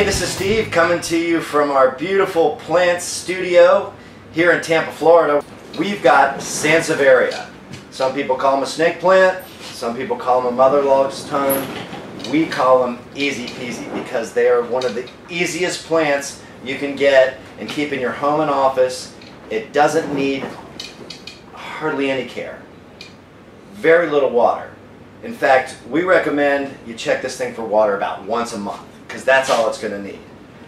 Hey, this is Steve coming to you from our beautiful Plantz studio here in Tampa, Florida. We've got Sansevieria. Some people call them a snake plant, some people call them a mother love's tongue. We call them easy peasy because they are one of the easiest plants you can get and keep in your home and office. It doesn't need hardly any care. Very little water. In fact, we recommend you check this thing for water about once a month because that's all it's going to need.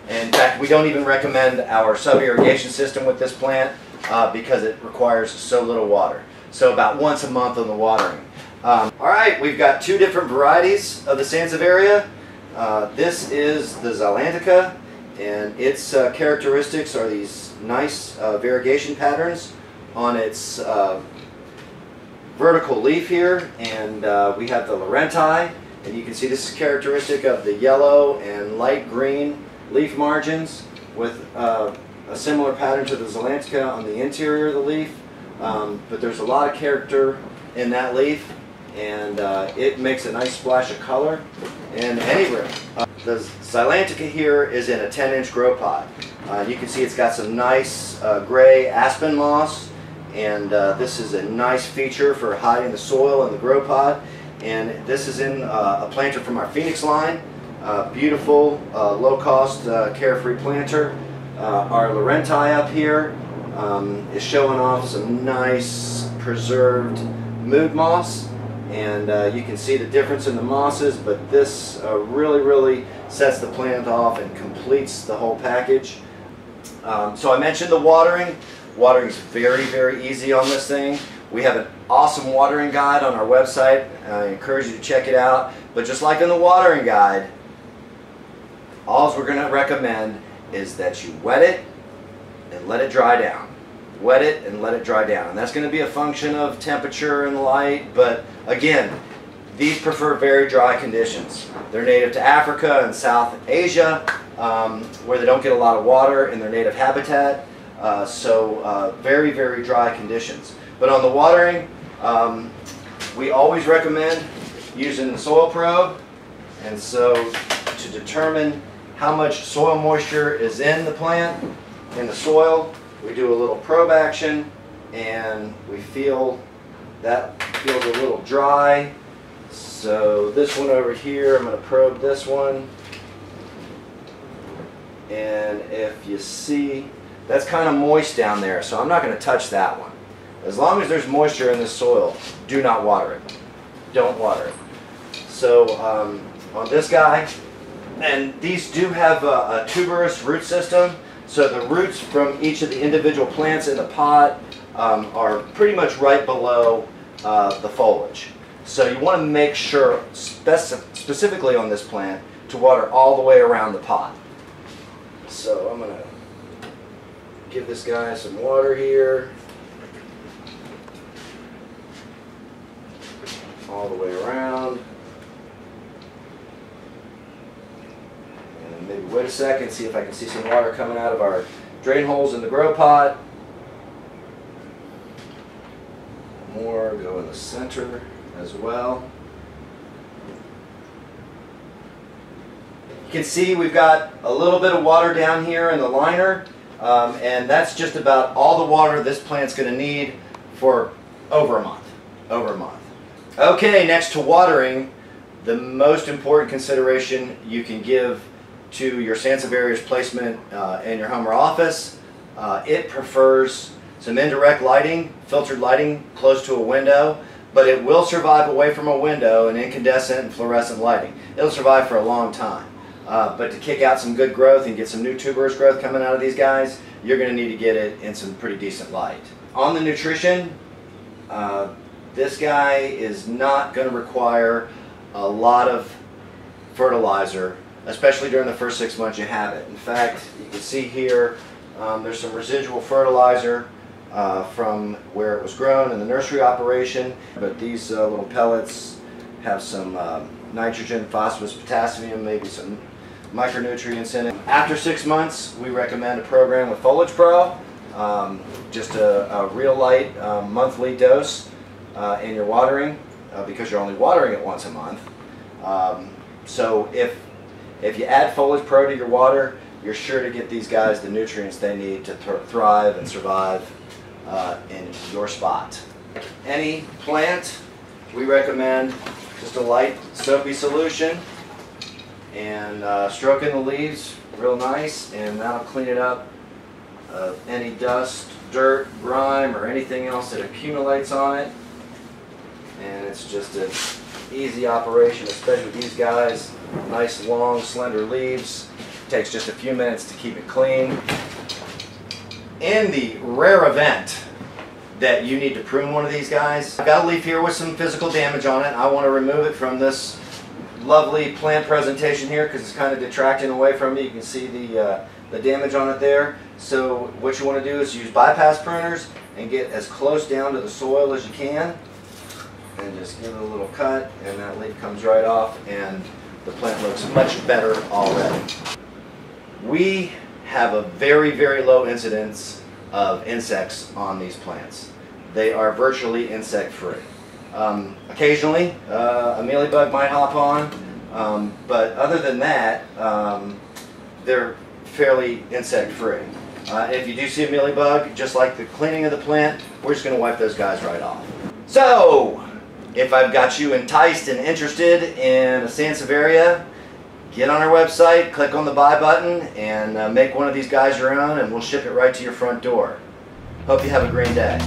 And in fact, we don't even recommend our sub-irrigation system with this plant because it requires so little water. So about once a month on the watering. Alright, we've got two different varieties of the Sansevieria. This is the Xylantica, and its characteristics are these nice variegation patterns on its vertical leaf here, and we have the Varieties, and you can see this is characteristic of the yellow and light green leaf margins with a similar pattern to the Xylantica on the interior of the leaf, but there's a lot of character in that leaf, and it makes a nice splash of color in any room. The Xylantica here is in a 10-inch grow pot. You can see it's got some nice gray aspen moss, and this is a nice feature for hiding the soil in the grow pot. And this is in a planter from our Phoenix line. Beautiful, low-cost, carefree planter. Our Varieties up here is showing off some nice preserved mood moss. And you can see the difference in the mosses, but this really sets the plant off and completes the whole package. So I mentioned the watering. Watering is very easy on this thing. We have an awesome watering guide on our website. I encourage you to check it out. But just like in the watering guide, all we're going to recommend is that you wet it and let it dry down. Wet it and let it dry down. And that's going to be a function of temperature and light, but again, these prefer very dry conditions. They're native to Africa and South Asia, where they don't get a lot of water in their native habitat. So very dry conditions. But on the watering, we always recommend using the soil probe. And so to determine how much soil moisture is in the plant, in the soil, we do a little probe action, and we feel that feels a little dry. So this one over here, I'm going to probe this one. And if you see, that's kind of moist down there, so I'm not going to touch that one. As long as there's moisture in the soil, do not water it. Don't water it. So on this guy, and these do have a tuberous root system, so the roots from each of the individual plants in the pot are pretty much right below the foliage. So you want to make sure, specifically on this plant, to water all the way around the pot. So I'm going to give this guy some water here, all the way around, and maybe wait a second, see if I can see some water coming out of our drain holes in the grow pot. More go in the center as well. You can see we've got a little bit of water down here in the liner. And that's just about all the water this plant's going to need for over a month. Okay, next to watering, the most important consideration you can give to your Sansevieria's placement in your home or office. It prefers some indirect lighting, filtered lighting close to a window, but it will survive away from a window in incandescent and fluorescent lighting. It'll survive for a long time. But to kick out some good growth and get some new tuberous growth coming out of these guys, you're going to need to get it in some pretty decent light. On the nutrition, this guy is not going to require a lot of fertilizer, especially during the first 6 months you have it. In fact, you can see here there's some residual fertilizer from where it was grown in the nursery operation, but these little pellets have some nitrogen, phosphorus, potassium, maybe some micronutrients in it. After 6 months, we recommend a program with Foliage Pro, just a real light monthly dose in your watering, because you're only watering it once a month. So if If you add Foliage Pro to your water, you're sure to get these guys the nutrients they need to thrive and survive in your spot. Any plant, we recommend just a light soapy solution and stroking the leaves real nice, and that'll clean it up of any dust, dirt, grime, or anything else that accumulates on it. And it's just an easy operation, especially with these guys. Nice long slender leaves. Takes just a few minutes to keep it clean. In the rare event that you need to prune one of these guys, I've got a leaf here with some physical damage on it. I want to remove it from this lovely plant presentation here because it's kind of detracting away from it. You can see the damage on it there. So what you want to do is use bypass pruners and get as close down to the soil as you can, and just give it a little cut, and that leaf comes right off, and the plant looks much better already. We have a very, very low incidence of insects on these plants. They are virtually insect-free. Occasionally, a mealybug might hop on, but other than that, they're fairly insect-free. If you do see a mealybug, just like the cleaning of the plant, we're just going to wipe those guys right off. So, if I've got you enticed and interested in a Sansevieria, get on our website, click on the buy button, and make one of these guys your own, and we'll ship it right to your front door. Hope you have a green day.